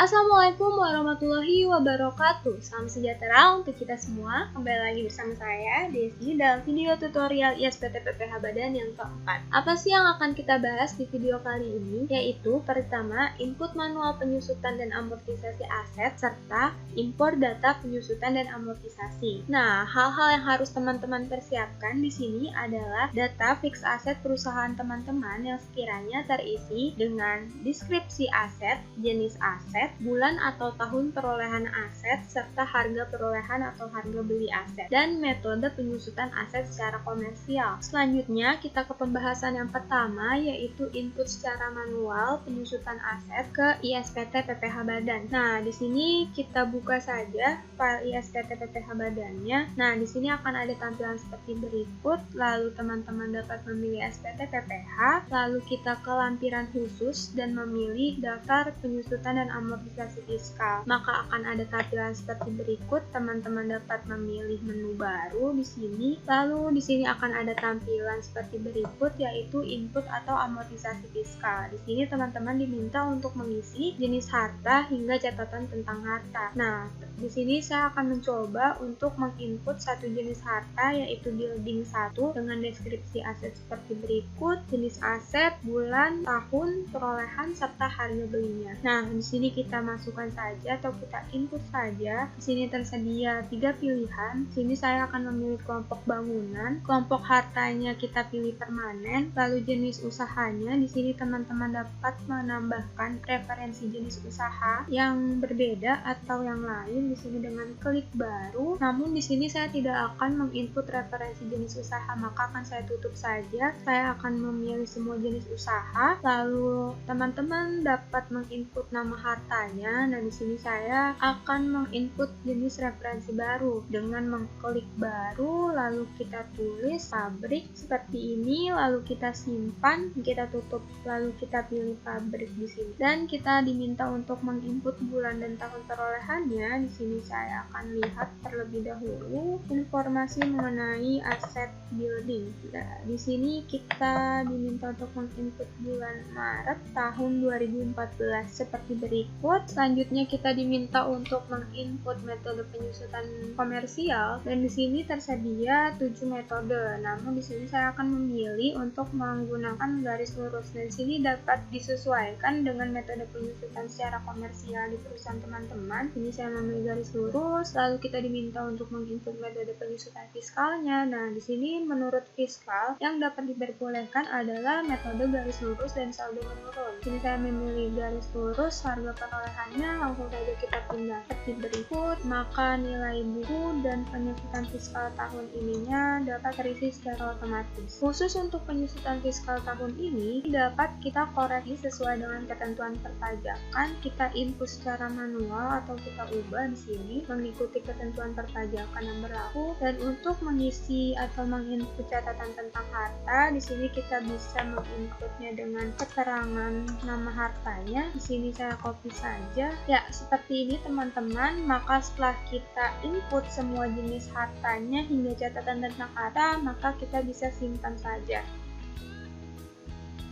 Assalamualaikum warahmatullahi wabarakatuh. Salam sejahtera untuk kita semua. Kembali lagi bersama saya, Desi, dalam video tutorial ISPT PPH Badan yang keempat. Apa sih yang akan kita bahas di video kali ini? Yaitu pertama, input manual penyusutan dan amortisasi aset, serta impor data penyusutan dan amortisasi. Nah, hal-hal yang harus teman-teman persiapkan di sini adalah data fix aset perusahaan teman-teman yang sekiranya terisi dengan deskripsi aset, jenis aset, bulan atau tahun perolehan aset, serta harga perolehan atau harga beli aset, dan metode penyusutan aset secara komersial. Selanjutnya, kita ke pembahasan yang pertama, yaitu input secara manual penyusutan aset ke ISPT PPH Badan. Nah, di sini kita buka saja file ISPT PPH Badannya. Nah, di sini akan ada tampilan seperti berikut, lalu teman-teman dapat memilih SPT PPH, lalu kita ke lampiran khusus dan memilih daftar penyusutan dan amortisasi fiskal. Maka akan ada tampilan seperti berikut, teman-teman dapat memilih menu baru di sini. Lalu di sini akan ada tampilan seperti berikut, yaitu input atau amortisasi fiskal. Di sini teman-teman diminta untuk mengisi jenis harta hingga catatan tentang harta. Nah, di sini saya akan mencoba untuk menginput satu jenis harta, yaitu building 1 dengan deskripsi aset seperti berikut, jenis aset, bulan, tahun, perolehan, serta harga belinya. Nah, di sini kita masukkan saja atau kita input saja. Di sini tersedia 3 pilihan. Di sini saya akan memilih kelompok bangunan, kelompok hartanya kita pilih permanen, lalu jenis usahanya. Di sini teman-teman dapat menambahkan referensi jenis usaha yang berbeda atau yang lain di sini dengan klik baru. Namun di sini saya tidak akan menginput referensi jenis usaha, maka akan saya tutup saja. Saya akan memilih semua jenis usaha, lalu teman-teman dapat menginput nama hartanya. Nah, di sini saya akan menginput jenis referensi baru dengan mengklik baru, lalu kita tulis pabrik seperti ini, lalu kita simpan, kita tutup, lalu kita pilih pabrik di sini. Dan kita diminta untuk menginput bulan dan tahun perolehannya. Di sini saya akan lihat terlebih dahulu informasi mengenai aset building. Nah, di sini kita diminta untuk menginput bulan Maret tahun 2014 seperti berikut. Selanjutnya kita diminta untuk menginput metode penyusutan komersial, dan di sini tersedia 7 metode. Namun di sini saya akan memilih untuk menggunakan garis lurus, dan di sini dapat disesuaikan dengan metode penyusutan secara komersial di perusahaan teman-teman. Ini saya memilih garis lurus, lalu kita diminta untuk menginput metode penyusutan fiskalnya. Nah, di sini menurut fiskal yang dapat diperbolehkan adalah metode garis lurus dan saldo menurun. Ini saya memilih garis lurus, harga perolehannya langsung saja kita pindah seperti berikut. Maka nilai buku dan penyusutan fiskal tahun ininya dapat terisi secara otomatis. Khusus untuk penyusutan fiskal tahun ini dapat kita koreksi sesuai dengan ketentuan perpajakan. Kita input secara manual atau kita ubah di sini mengikuti ketentuan perpajakan yang berlaku. Dan untuk mengisi atau menginput catatan tentang harta, di sini kita bisa menginputnya dengan keterangan nama hartanya. Di sini saya copy saja. Ya, seperti ini teman-teman. Maka setelah kita input semua jenis hartanya hingga catatan tentang harta, maka kita bisa simpan saja.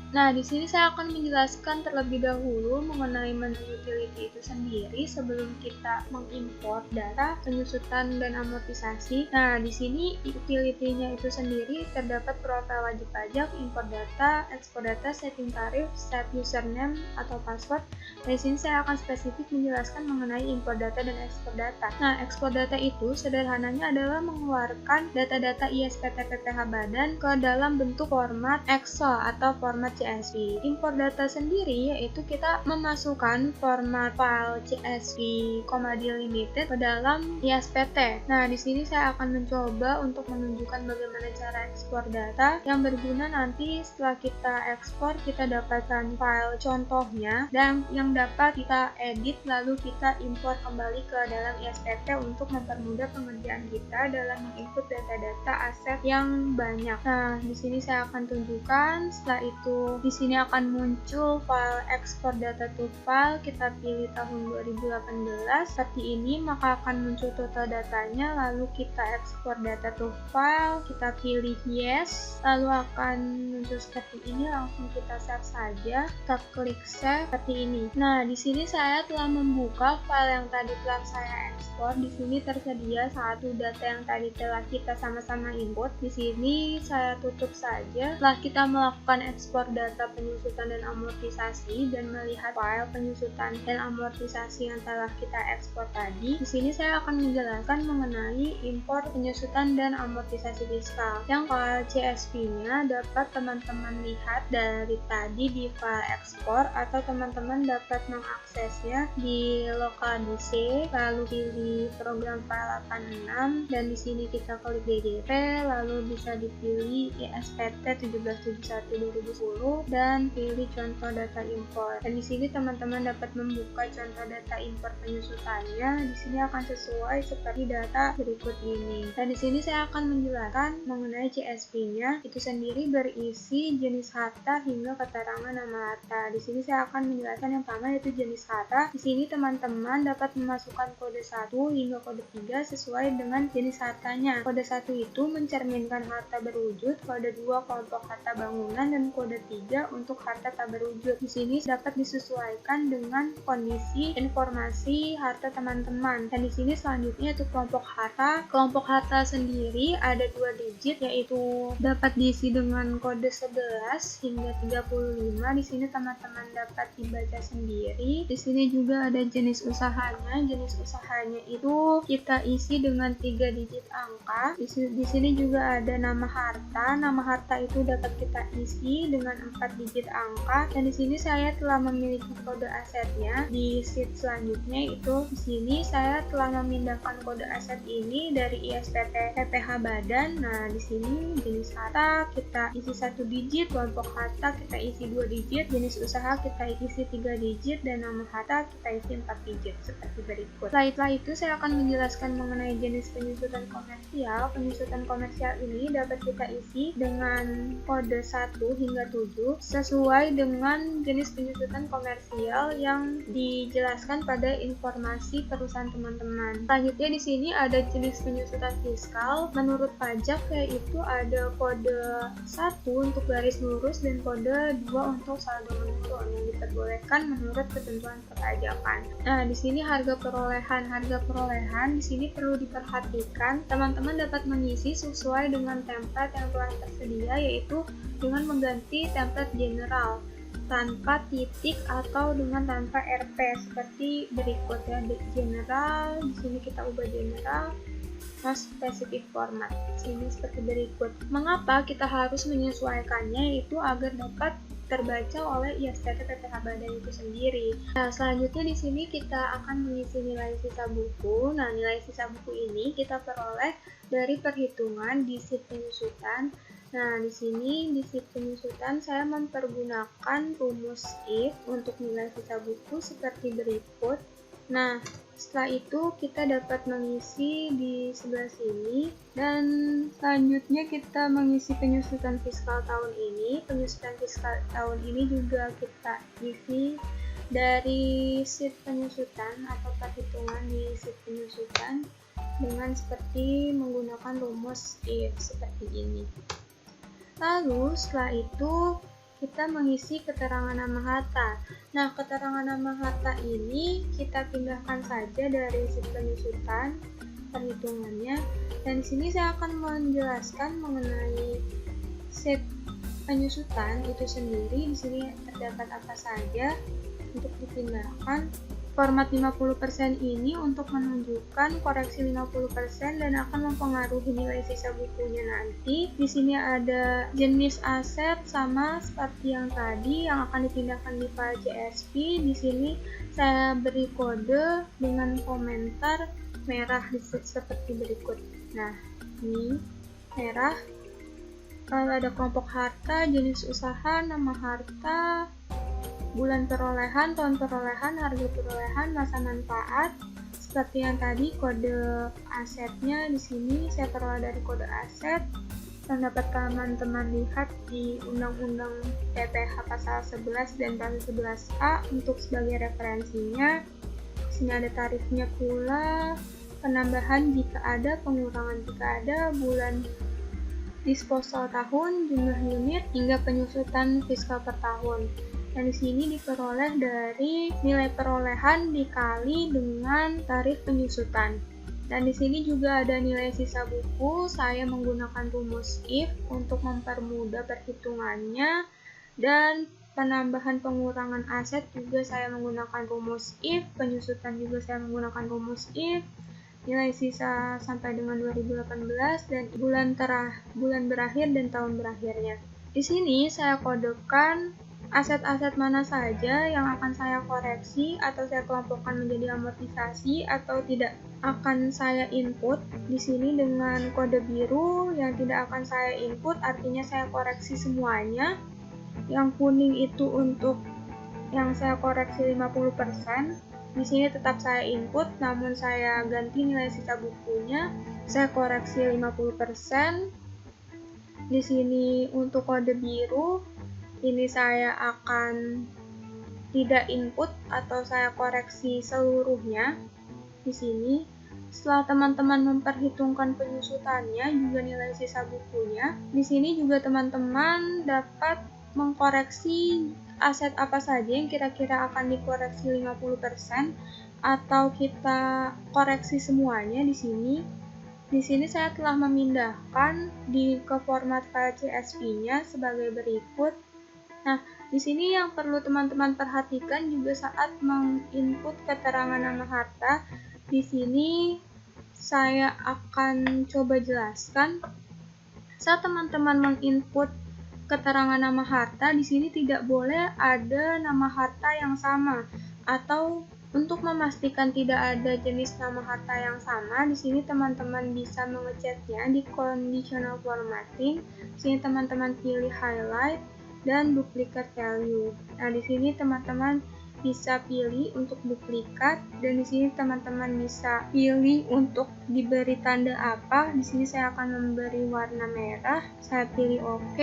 Nah, di sini saya akan menjelaskan terlebih dahulu mengenai menu utility itu sendiri sebelum kita mengimport data penyusutan dan amortisasi. Nah, di sini utility-nya itu sendiri terdapat profil wajib pajak, import data, ekspor data, setting tarif, set username atau password. Di sini saya akan spesifik menjelaskan mengenai import data dan ekspor data. Nah, ekspor data itu sederhananya adalah mengeluarkan data-data ISPT PPH Badan ke dalam bentuk format Excel atau format CSV. Import data sendiri yaitu kita memasukkan format file CSV, delimited ke dalam ISPT. Nah, di sini saya akan mencoba untuk menunjukkan bagaimana cara ekspor data yang berguna nanti setelah kita ekspor kita dapatkan file contohnya dan yang dapat kita edit lalu kita import kembali ke dalam ISPT untuk mempermudah pengerjaan kita dalam menginput data-data aset yang banyak. Nah, di sini saya akan tunjukkan. Setelah itu di sini akan muncul file export data to file, kita pilih tahun 2018 seperti ini, maka akan muncul total datanya, lalu kita ekspor data to file, kita pilih yes, lalu akan muncul seperti ini, langsung kita save saja, kita klik save seperti ini. Nah, di sini saya telah membuka file yang tadi telah saya ekspor. Di sini tersedia satu data yang tadi telah kita sama-sama input. Di sini saya tutup saja. Setelah kita melakukan ekspor data penyusutan dan amortisasi dan melihat file penyusutan dan amortisasi yang telah kita ekspor tadi, di sini saya akan menjelaskan mengenai impor penyusutan dan amortisasi fiskal. Yang file CSV-nya dapat teman-teman lihat dari tadi di file ekspor, atau teman-teman dapat mengaksesnya di lokal DC, lalu pilih program file 86 dan di sini kita klik DDP, lalu bisa dipilih ISPT 1771/2010 dan pilih contoh data impor. Dan di sini teman-teman dapat membuka contoh data impor penyusutannya. Di sini akan sesuai seperti data berikut ini. Dan di sini saya akan menjelaskan mengenai CSV-nya. Itu sendiri berisi jenis harta hingga keterangan nama harta. Di sini saya akan menjelaskan yang pertama yaitu jenis harta. Di sini teman-teman dapat memasukkan kode 1 hingga kode 3 sesuai dengan jenis hartanya. Kode 1 itu mencerminkan harta berwujud, kode 2 kelompok harta bangunan, dan kode 3 untuk harta tak berwujud. Di sini dapat disesuaikan dengan kondisi informasi harta teman-teman. Dan di sini selanjutnya itu kelompok harta. Kelompok harta sendiri ada 2 digit, yaitu dapat diisi dengan kode 11 hingga 35. Di sini teman-teman dapat dibaca sendiri. Di sini juga ada jenis usahanya. Jenis usahanya itu kita isi dengan 3 digit angka. Di sini juga ada nama harta. Nama harta itu dapat kita isi dengan 4 digit angka. Dan di sini saya telah memiliki kode asetnya. Di sheet selanjutnya itu di sini saya telah memindahkan kode aset ini dari ISPT PPH Badan. Nah, di sini jenis harta kita isi 1 digit, kelompok harta kita isi 2 digit, jenis usaha kita isi 3 digit, dan nama harta kita isi 4 digit seperti berikut. Setelah itu saya akan menjelaskan mengenai jenis penyusutan komersial. Penyusutan komersial ini dapat kita isi dengan kode 1 hingga 7 sesuai dengan jenis penyusutan komersial yang dijelaskan pada informasi perusahaan teman-teman. Selanjutnya di sini ada jenis penyusutan fiskal. Menurut pajak yaitu ada kode 1 untuk garis lurus dan kode 2 untuk saldo menurun yang diperbolehkan menurut ketentuan perpajakan. Nah, di sini harga perolehan di sini perlu diperhatikan. Teman-teman dapat mengisi sesuai dengan template yang telah tersedia, yaitu dengan mengganti template general tanpa titik atau dengan tanpa RP seperti berikut ya. General, di sini kita ubah general, specific format. Sini seperti berikut. Mengapa kita harus menyesuaikannya? Itu agar dapat terbaca oleh ISPT PPH Badan itu sendiri. Nah, selanjutnya di sini kita akan mengisi nilai sisa buku. Nah, nilai sisa buku ini kita peroleh dari perhitungan di sheet penyusutan. Nah, di sini di sheet penyusutan saya mempergunakan rumus if untuk nilai sisa buku seperti berikut. Nah, setelah itu kita dapat mengisi di sebelah sini, dan selanjutnya kita mengisi penyusutan fiskal tahun ini. Penyusutan fiskal tahun ini juga kita isi dari sheet penyusutan atau perhitungan di sheet penyusutan dengan seperti menggunakan rumus if seperti ini. Lalu setelah itu kita mengisi keterangan nama harta. Nah, keterangan nama harta ini kita pindahkan saja dari sheet penyusutan perhitungannya. Dan di sini saya akan menjelaskan mengenai sheet penyusutan itu sendiri. Di sini terdapat apa saja untuk dipindahkan. Format 50% ini untuk menunjukkan koreksi 50% dan akan mempengaruhi nilai sisa bukunya nanti. Di sini ada jenis aset sama seperti yang tadi yang akan dipindahkan di file CSV. Di sini saya beri kode dengan komentar merah seperti berikut. Nah, ini merah. Lalu ada kelompok harta, jenis usaha, nama harta, bulan perolehan, tahun perolehan, harga perolehan, masa manfaat. Seperti yang tadi, kode asetnya di sini saya peroleh dari kode aset. yang dapat teman-teman lihat di Undang-Undang PPH Pasal 11 dan Pasal 11A untuk sebagai referensinya. Di sini ada tarifnya pula, penambahan jika ada, pengurangan jika ada, bulan disposal tahun, jumlah unit, hingga penyusutan fiskal per tahun. Dan di sini diperoleh dari nilai perolehan dikali dengan tarif penyusutan. Dan di sini juga ada nilai sisa buku. Saya menggunakan rumus if untuk mempermudah perhitungannya, dan penambahan pengurangan aset juga saya menggunakan rumus if, penyusutan juga saya menggunakan rumus if, nilai sisa sampai dengan 2018, dan bulan berakhir dan tahun berakhirnya. Di sini saya kodekan aset-aset mana saja yang akan saya koreksi atau saya kelompokkan menjadi amortisasi atau tidak akan saya input. Di sini dengan kode biru yang tidak akan saya input, artinya saya koreksi semuanya. Yang kuning itu untuk yang saya koreksi 50%. Di sini tetap saya input, namun saya ganti nilai sisa bukunya. Saya koreksi 50%. Di sini untuk kode biru, ini saya akan tidak input atau saya koreksi seluruhnya. Di sini, setelah teman-teman memperhitungkan penyusutannya, juga nilai sisa bukunya, di sini juga teman-teman dapat mengkoreksi aset apa saja yang kira-kira akan dikoreksi 50% atau kita koreksi semuanya di sini. Di sini saya telah memindahkan ke format file CSV-nya sebagai berikut. Nah, di sini yang perlu teman-teman perhatikan juga saat menginput keterangan nama harta. Di sini saya akan coba jelaskan. Saat teman-teman menginput keterangan nama harta, di sini tidak boleh ada nama harta yang sama, atau untuk memastikan tidak ada jenis nama harta yang sama, di sini teman-teman bisa mengeceknya di conditional formatting. Di sini teman-teman pilih highlight dan duplicate value. Nah, di sini teman-teman bisa pilih untuk duplikat, dan di sini teman-teman bisa pilih untuk diberi tanda apa. Di sini saya akan memberi warna merah. Saya pilih OK.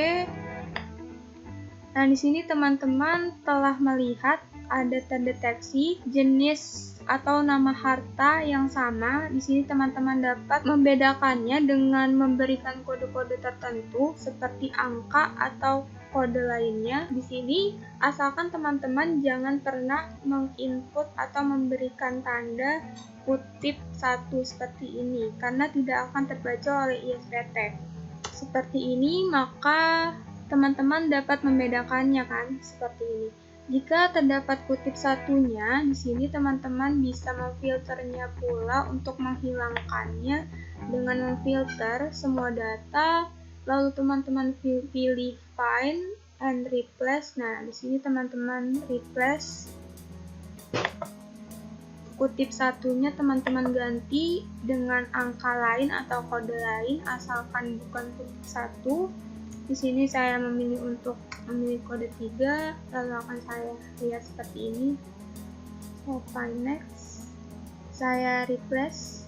Nah, di sini teman-teman telah melihat ada terdeteksi jenis atau nama harta yang sama. Di sini teman-teman dapat membedakannya dengan memberikan kode-kode tertentu seperti angka atau kode lainnya. Di sini asalkan teman-teman jangan pernah menginput atau memberikan tanda kutip satu seperti ini, karena tidak akan terbaca oleh ISPT. Seperti ini, maka teman-teman dapat membedakannya kan, seperti ini. Jika terdapat kutip satunya, di sini teman-teman bisa memfilternya pula untuk menghilangkannya dengan memfilter semua data, lalu teman-teman pilih find and replace. Nah, di sini teman-teman replace kutip satunya, teman-teman ganti dengan angka lain atau kode lain, asalkan bukan kutip satu. Di sini saya memilih untuk memilih kode 3, lalu akan saya lihat seperti ini. Saya find next, saya replace.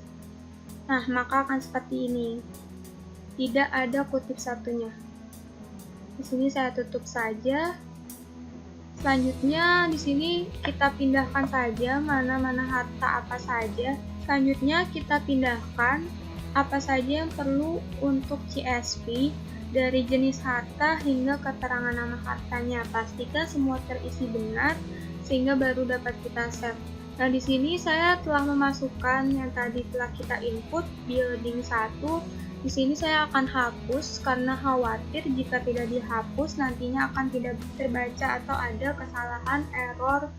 Nah, maka akan seperti ini. Tidak ada kutip satunya. Di sini saya tutup saja. Selanjutnya di sini kita pindahkan saja mana-mana harta apa saja. Selanjutnya kita pindahkan apa saja yang perlu untuk CSV. Dari jenis harta hingga keterangan nama hartanya, pastikan semua terisi benar sehingga baru dapat kita save. Nah, di sini saya telah memasukkan yang tadi telah kita input building 1. Di sini saya akan hapus karena khawatir jika tidak dihapus nantinya akan tidak terbaca atau ada kesalahan error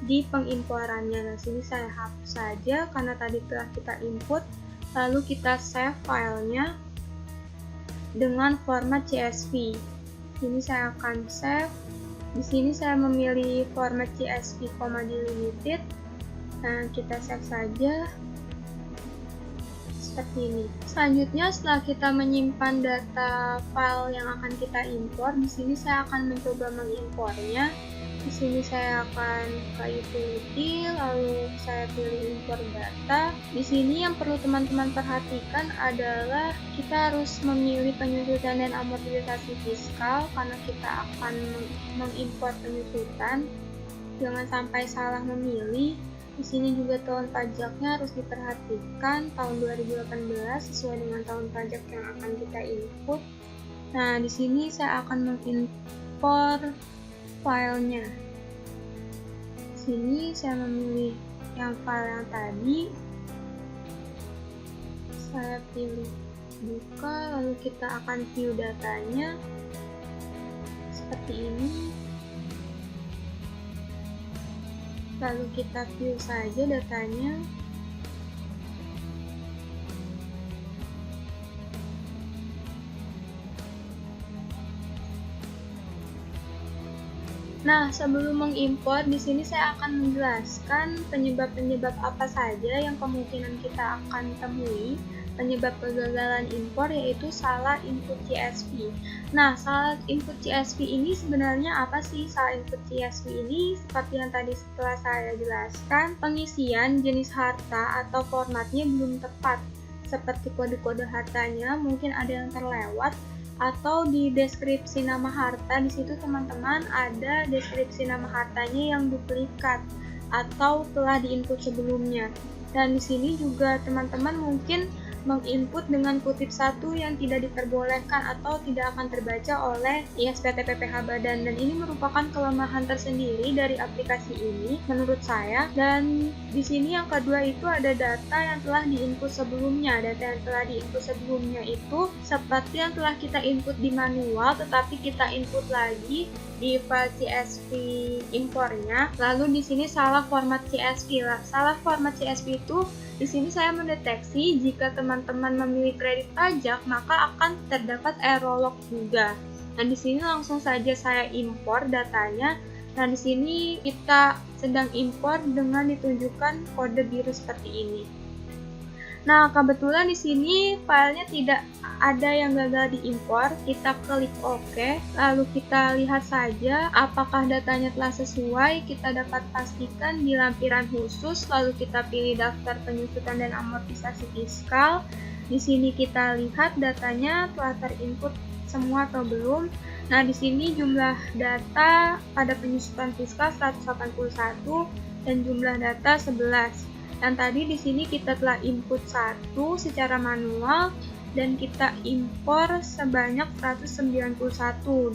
di pengimportannya. Nah, sini saya hapus saja karena tadi telah kita input, lalu kita save filenya dengan format CSV. Ini saya akan save. Di sini saya memilih format CSV, delimited. Nah, kita save saja seperti ini. Selanjutnya, setelah kita menyimpan data file yang akan kita impor, di sini saya akan mencoba mengimpornya. Di sini saya akan ke utility, lalu saya pilih impor data. Di sini yang perlu teman-teman perhatikan adalah kita harus memilih penyusutan dan amortisasi fiskal karena kita akan mengimpor penyusutan. Jangan sampai salah memilih. Di sini juga tahun pajaknya harus diperhatikan, tahun 2018 sesuai dengan tahun pajak yang akan kita input. Nah, di sini saya akan mengimpor filenya. Di sini saya memilih yang file yang tadi. Saya pilih buka, lalu kita akan view datanya seperti ini. Lalu kita view saja datanya. Nah, sebelum mengimpor, di sini saya akan menjelaskan penyebab-penyebab apa saja yang kemungkinan kita akan temui. Penyebab kegagalan impor yaitu salah input CSV. Nah, salah input CSV ini sebenarnya apa sih? Salah input CSV ini seperti yang tadi setelah saya jelaskan, pengisian jenis harta atau formatnya belum tepat. Seperti kode-kode hartanya mungkin ada yang terlewat, atau di deskripsi nama harta di situ teman-teman ada deskripsi nama hartanya yang duplikat atau telah diinput sebelumnya. Dan di sini juga teman-teman mungkin menginput dengan kutip satu yang tidak diperbolehkan atau tidak akan terbaca oleh ISPT PPH Badan, dan ini merupakan kelemahan tersendiri dari aplikasi ini menurut saya. Dan di sini yang kedua itu ada data yang telah diinput sebelumnya. Data yang telah diinput sebelumnya itu seperti yang telah kita input di manual tetapi kita input lagi di file CSV impornya. Lalu di sini salah format CSV. Salah format CSV itu di sini saya mendeteksi jika teman-teman memilih kredit pajak maka akan terdapat error log juga. Nah, di sini langsung saja saya impor datanya. Nah, di sini kita sedang impor dengan ditunjukkan kode biru seperti ini. Nah, kebetulan di sini filenya tidak ada yang gagal diimpor. Kita klik OK, lalu kita lihat saja apakah datanya telah sesuai. Kita dapat pastikan di lampiran khusus, lalu kita pilih daftar penyusutan dan amortisasi fiskal. Di sini kita lihat datanya telah terinput semua atau belum. Nah, di sini jumlah data pada penyusutan fiskal 181 dan jumlah data 11. Dan tadi di sini kita telah input 1 secara manual dan kita impor sebanyak 191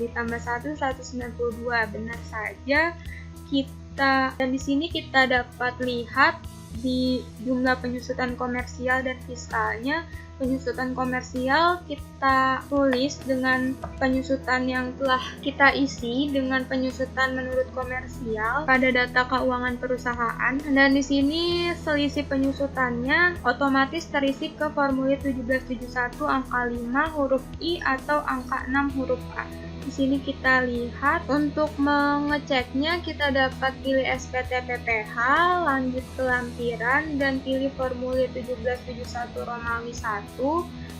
ditambah 192. Benar saja kita, dan di sini kita dapat lihat di jumlah penyusutan komersial dan fiskalnya. Penyusutan komersial kita tulis dengan penyusutan yang telah kita isi dengan penyusutan menurut komersial pada data keuangan perusahaan, dan di sini selisih penyusutannya otomatis terisi ke formulir 1771 angka 5 huruf I atau angka 6 huruf A. Di sini kita lihat untuk mengeceknya kita dapat pilih SPT PPH, lanjut ke lampiran dan pilih formulir 1771 Romawi 1.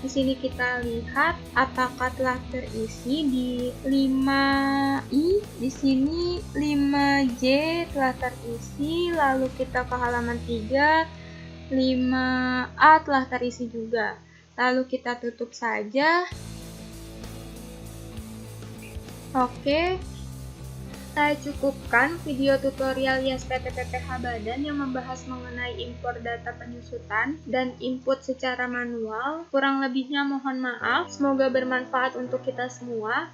Di sini kita lihat apakah telah terisi di 5I, di sini 5J telah terisi, lalu kita ke halaman 3, 5A telah terisi juga. Lalu kita tutup saja. Oke, saya cukupkan video tutorial ISPT PPH Badan yang membahas mengenai impor data penyusutan dan input secara manual. Kurang lebihnya mohon maaf, semoga bermanfaat untuk kita semua.